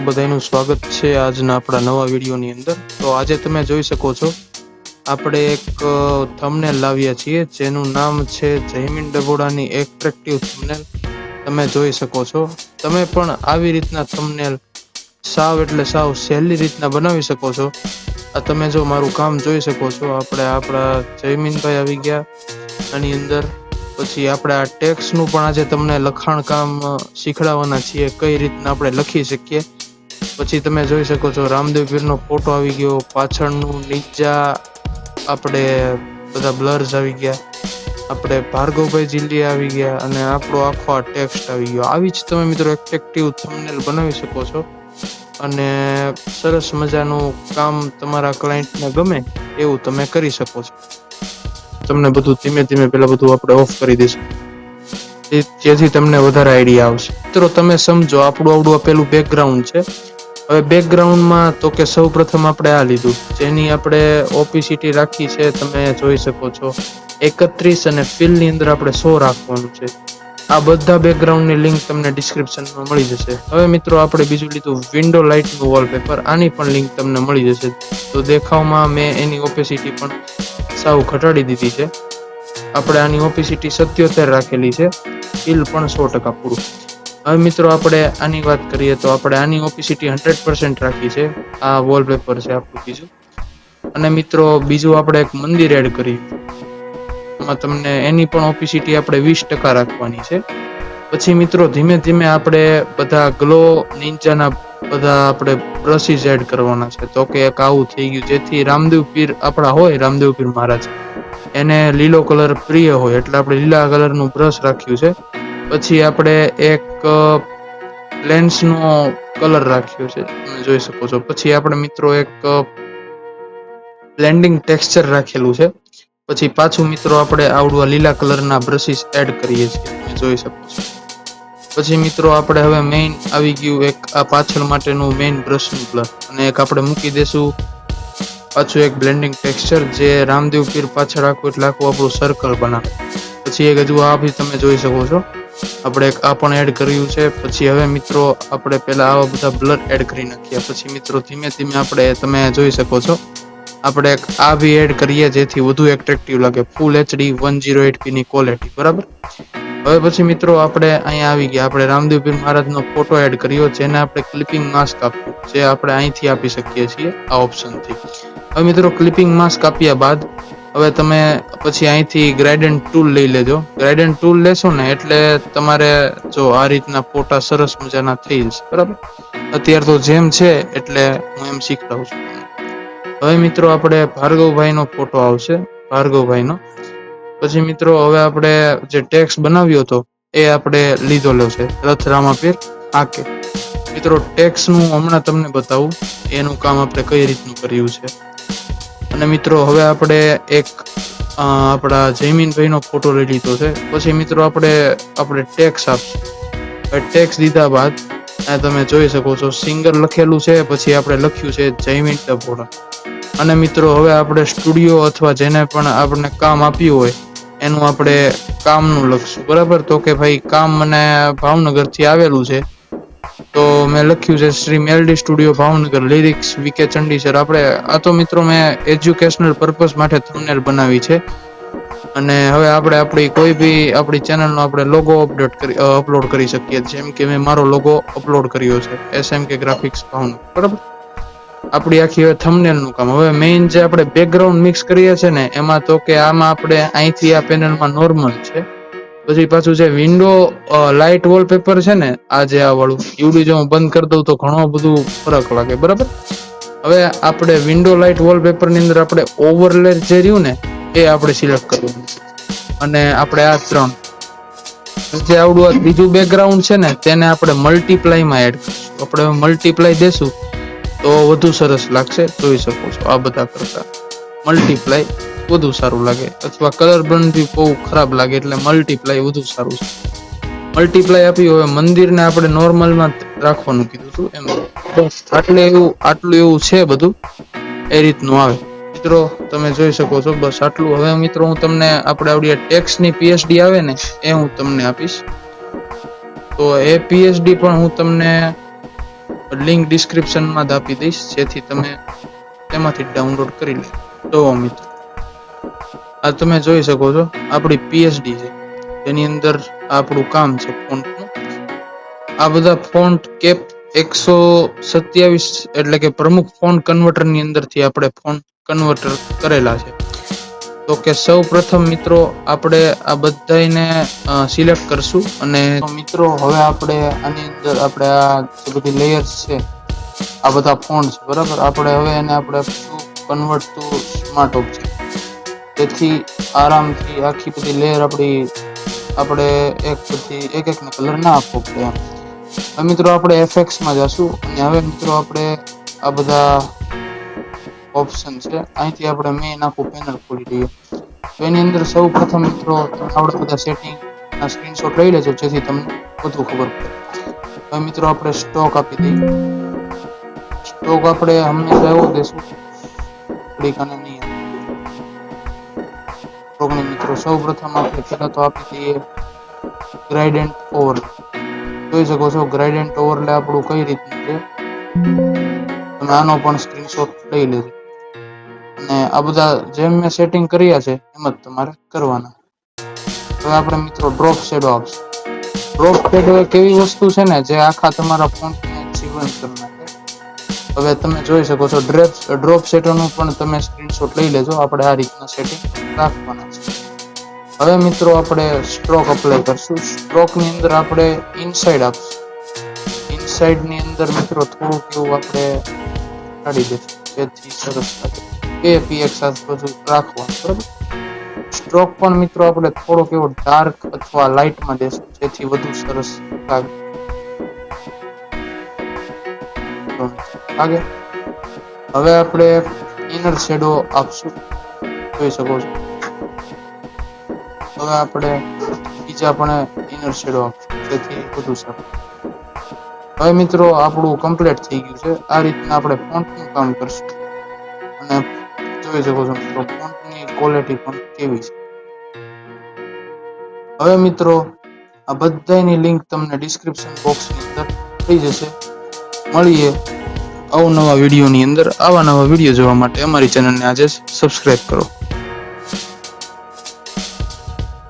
બધાનું સ્વાગત છે આજના આપણા નવા વિડીયોની અંદર। તો આજે તમે જોઈ શકો છો આપણે એક થંબનેલ લાવ્યા છીએ જેનું નામ છે જયમીન ડભોડાની એટ્રેક્ટિવ થંબનેલ। તમે જોઈ શકો છો તમે પણ આવી રીતના થંબનેલ સાવ એટલે સાવ સહેલી રીતના બનાવી શકો છો। આ તમે જો મારું કામ જોઈ શકો છો, આપણે આપણા જયમીનભાઈ આવી ગયા આની અંદર। પછી આપણે આ ટેક્સ્ટનું પણ આજે તમને લખાણ કામ શીખડાવવાના છીએ, કઈ રીતના આપણે લખી શકીએ। પછી તમે જોઈ શકો છો રામદેવ પીરનો ફોટો આવી ગયો, પાછળનું નીચા આપણે બધા બ્લર્સ આવી ગયા, આપણે ભાર્ગવભાઈ જીલિયા આવી ગયા અને આપણો આખો આ ટેક્સ્ટ આવી ગયો। આવી જ તમે મિત્રો એટ્રેક્ટિવ થંબનેલ બનાવી શકો છો અને સરસ મજાનું કામ તમારા ક્લાયન્ટને ગમે એવું તમે કરી શકો છો। તમને બધું ધીમે ધીમે પહેલા બધું આપણે ઓફ કરી દઈશું જેથી તમને વધારે આઈડિયા આવશે। મિત્રો તમે સમજો આપણું આવડું પેલું બેકગ્રાઉન્ડ છે। હવે બેકગ્રાઉન્ડમાં તો કે સૌ પ્રથમ આપણે આ લીધું જેની આપણે ઓપેસિટી રાખી છે, તમે જોઈ શકો છો 31 અને ફિલની અંદર આપણે 100 રાખવાનું છે। આ બધા બેકગ્રાઉન્ડની લિંક તમને ડિસ્ક્રિપ્શનમાં મળી જશે। હવે મિત્રો આપણે બીજું લીધું વિન્ડો લાઇટનું વોલપેપર, આની પણ લિંક તમને મળી જશે। તો દેખાવમાં મેં એની ઓપેસિટી પણ સાવ ઘટાડી દીધી છે। આપણે આની ઓપેસિટી 77 રાખેલી છે, ફિલ પણ 100% પૂરું। હવે મિત્રો આપણે આની વાત કરીએ તો આપણે આની ઓપેસિટી 100% રાખી છે। આ વોલપેપર છે આપણું બીજું। અને મિત્રો બીજું આપણે એક મંદિર એડ કર્યું, એમાં તમને એની પણ ઓપેસિટી આપણે 20% રાખવાની છે। પછી મિત્રો ધીમે ધીમે આપણે બધા ગ્લો નિંજાના બધા આપણે બ્રશિસ એડ કરવાના છે। તો કે એક આવું થઈ ગયું જેથી રામદેવ પીર આપણા હોય, રામદેવ પીર મહારાજ એને લીલો કલર પ્રિય હોય એટલે આપણે લીલા કલરનું બ્રશ રાખ્યું છે। પછી આપણે એક લેન્સનો કલર રાખ્યો છે, તમે જોઈ શકો છો। પછી આપણે મિત્રો એક બ્લેન્ડિંગ ટેક્સચર રાખેલું છે। પછી પાછું મિત્રો આપણે આવડું લીલા કલરના બ્રશિસ એડ કરીએ છીએ, તમે જોઈ શકો છો। પછી મિત્રો આપણે હવે મેઇન આવી ગયું એક આ પાછળ માટેનું મેઇન બ્રશનું કલર અને એક આપણે મૂકી દેશું પાછું એક બ્લેન્ડિંગ ટેક્સચર જે રામદેવ પીર પાછળ આખું એટલે આખું આપણું સર્કલ બનાવે। પછી એક હજુ આ બી તમે જોઈ શકો છો આપણે એક આ પણ એડ કર્યું છે। પછી હવે મિત્રો આપણે પહેલા આવા બધા બ્લર એડ કરી નાખ્યા। પછી મિત્રો ધીમે ધીમે આપણે તમે જોઈ શકો છો આપણે એક આ બી એડ કરીએ જેથી વધુ એટ્રેક્ટિવ લાગે, ફૂલ HD 108p ની ક્વોલિટી, બરાબર। હવે પછી મિત્રો આપણે અહીંયા આવી ગયા, આપણે રામદેવ પીર મહારાજનો ફોટો એડ કર્યો જેને આપણે ક્લિપિંગ માસ્ક આપ્યું, જે આપણે અહીંથી આપી શકીએ છીએ આ ઓપ્શનથી। હવે મિત્રો ક્લિપિંગ માસ્ક આપ્યા બાદ હવે તમે પછી અહીંથી ગ્રેડિયન્ટ ટૂલ લઈ લેજો। ગ્રેડિયન્ટ ટૂલ લેશો ને એટલે તમારે જો આ રીતના ફોટા સરસ મજાના થઈ જશે, બરાબર। અત્યારે તો જેમ છે એટલે હું એમ શીખડાવું છું તમને। હવે મિત્રો આપણે ભાર્ગવભાઈનો ફોટો આવશે, ભાર્ગવભાઈનો। પછી મિત્રો હવે આપણે જે ટેક્સ્ટ બનાવ્યો હતો એ આપણે લીધેલો છે રથ રામાપીર આકે। મિત્રો ટેક્સ્ટનું હમણાં તમને બતાવું એનું કામ આપણે કઈ રીતનું કર્યું છે। અને મિત્રો હવે આપણે એક આપણા જયમીનભાઈનો ફોટો લઈ લીધો છે। પછી મિત્રો આપણે ટેક્સ આપશું। ટેક્સ દીધા બાદ તમે જોઈ શકો છો સિંગર લખેલું છે, પછી આપણે લખ્યું છે જયમીન ડભોડા। અને મિત્રો હવે આપણે સ્ટુડિયો અથવા જેને પણ આપણને કામ આપ્યું હોય એનું આપણે કામનું લખશું, બરાબર। તો કે ભાઈ કામ મને ભાવનગરથી આવેલું છે તો મેં લખ્યું છે Shri Meldi studio Bhavnagar, lyrics VK Chandi sir. આપણે આ તો મિત્રો મેં એજ્યુકેશનલ પર્પઝ માટે થંબનેલ બનાવી છે। અને હવે આપણે આપણી કોઈ બી આપણી ચેનલનો આપણે લોગો અપલોડ કરી શકીએ, જેમ કે મેં મારો લોગો અપલોડ કર્યો છે SMK ગ્રાફિક્સ ભાવનગર, બરાબર। આપણી આખી હવે થંબનેલનું કામ। હવે મેઇન જે આપણે બેકગ્રાઉન્ડ મિક્સ કરીએ છીએ ને એમાં તો કે આમાં આપણે અહીંથી આ પેનલમાં નોર્મલ છે। પછી પાછું જે વિન્ડો લાઇટ વોલપેપર છે ને આ જે આ વાળું યુડી જો હું બંધ કરી દઉં તો ઘણો બધું ફરક લાગે, બરાબર। હવે આપણે વિન્ડો લાઇટ વોલપેપરની અંદર આપણે ઓવરલે જે રહ્યું ને એ આપણે સિલેક્ટ કરવાનું અને આપણે આ 3 જે આવડું આ બીજું બેકગ્રાઉન્ડ છે ને તેને આપણે મલ્ટીપ્લાયમાં એડ કરીશું। આપણે મલ્ટીપ્લાય દેશું તો વધુ સરસ લાગશે, જોઈ શકો છો। આ બધા કરતા મલ્ટીપ્લાય વધુ સારું લાગે, અથવા કલર બ્રન બી બહુ ખરાબ લાગે એટલે મલ્ટીપ્લાય વધુ સારું છે। મલ્ટીપ્લાય આપ્યું। હવે મંદિરને આપણે નોર્મલમાં રાખવાનું કીધું હતું એમ, બસ આટલું એવું છે બધું એ રીતનું આવે। મિત્રો તમે જોઈ શકો છો બસ આટલું। હવે મિત્રો હું તમને આપણે આવડી ટેક્સ્ટની PSD આવે ને એ હું તમને આપીશ। તો એ PSD પણ હું તમને લિંક ડિસ્ક્રિપ્શનમાં જ આપી દઈશ, જેથી તમે તેમાંથી ડાઉનલોડ કરી લો. તો મિત્રો આ તમે જોઈ શકો છો આપણી પીએચડી છે, એની અંદર આપણું કામ છે ફોન્ટનું. આ બધા ફોન્ટ કેપ 127 એટલે કે પ્રમુખ ફોન્ટ કન્વર્ટર ની અંદરથી આપણે ફોન્ટ કન્વર્ટર કરેલા છે. તો કે સૌ પ્રથમ મિત્રો આપણે આ બધાને સિલેક્ટ કરશું, અને મિત્રો હવે આપણે આની અંદર આપણે આ જે બધી લેયર્સ છે, આ બધા ફોન્ટ છે બરાબર, આપણે હવે એને આપણે કન્વર્ટ ટુ સ્માર્ટ ઓબ્જેક્ટ, તેથી આરામથી આખી બધી લેયર આપણે એક ને કલર ના આપવો પડે એમ. હવે મિત્રો આપણે FX માં જશું, અને હવે મિત્રો આપણે આ બધા ઓપ્શન છે, અહીંથી આપણે મેઇન આખું પેનલ ખોલી દઈએ. તો એની અંદર સૌ પ્રથમ મિત્રો આપણે બધા સેટિંગ ના સ્ક્રીનશોટ લઈ લેજો, જેથી તમને બધું ખબર પડે. હવે મિત્રો આપણે સ્ટોક આપી દઈએ. સ્ટોક આપણે હંમેશા એવો દેશું અને નહીં સ્ટોકને મિત્રો સૌ પ્રથમ આપણે પહેલા તો આપી દઈએ ગ્રેડિયન્ટ ઓવરલે. જોઈ શકો છો ગ્રેડિયન્ટ ઓવરલે આપણું કઈ રીતનું છે, તમે આનો પણ સ્ક્રીનશોટ લઈ લેજો. અને આ બધા જેમ મેં સેટિંગ કર્યા છે એમ જ તમારે કરવાના. હવે આપણે મિત્રો ડ્રોપ શેડો આપશું. ડ્રોપ શેડો એક એવી વસ્તુ છે ને જે આખા તમારા ફોન્ટને જીવંત કરી નાખે. હવે તમે જોઈ શકો છો ડ્રોપ શેડોનું પણ તમે સ્ક્રીનશોટ લઈ લેજો. આપણે આ રીતના સેટિંગ રાખવાના છે. હવે મિત્રો આપણે સ્ટ્રોક અપ્લાય કરશું. સ્ટ્રોક ની અંદર આપણે ઇનસાઇડ આપશું. ઇનસાઇડ ની અંદર મિત્રો થોડુંક એવું આપણે કાઢી દઈશું, જેથી સરસ લાગે. px આજુબાજુ રાખવાનું બરાબર. સ્ટ્રોક પણ મિત્રો આપણે થોડોક એવો ડાર્ક અથવા લાઇટમાં દેશું, જેથી વધુ સરસ લાગે. હવે આપણે ઇનર શેડો આપશું, જોઈ શકો છો. હવે આપણે બીજા પણ ઇનર શેડો આપશું, જેથી વધુ સારું. હવે મિત્રો આપણું કમ્પ્લીટ થઈ ગયું છે. આ રીતના આપણે ફોન્ટનું કામ કરશું, અને જોઈ શકો છો મિત્રો ફોન્ટની ક્વોલિટી પણ કેવી છે. હવે મિત્રો આ બધાની લિંક તમને ડિસ્ક્રિપ્શન બોક્સની અંદર થઈ જશે. મળીએ અવનવા વિડીયોની અંદર. આવા નવા વિડીયો જોવા માટે અમારી ચેનલને આજે સબસ્ક્રાઇબ કરો.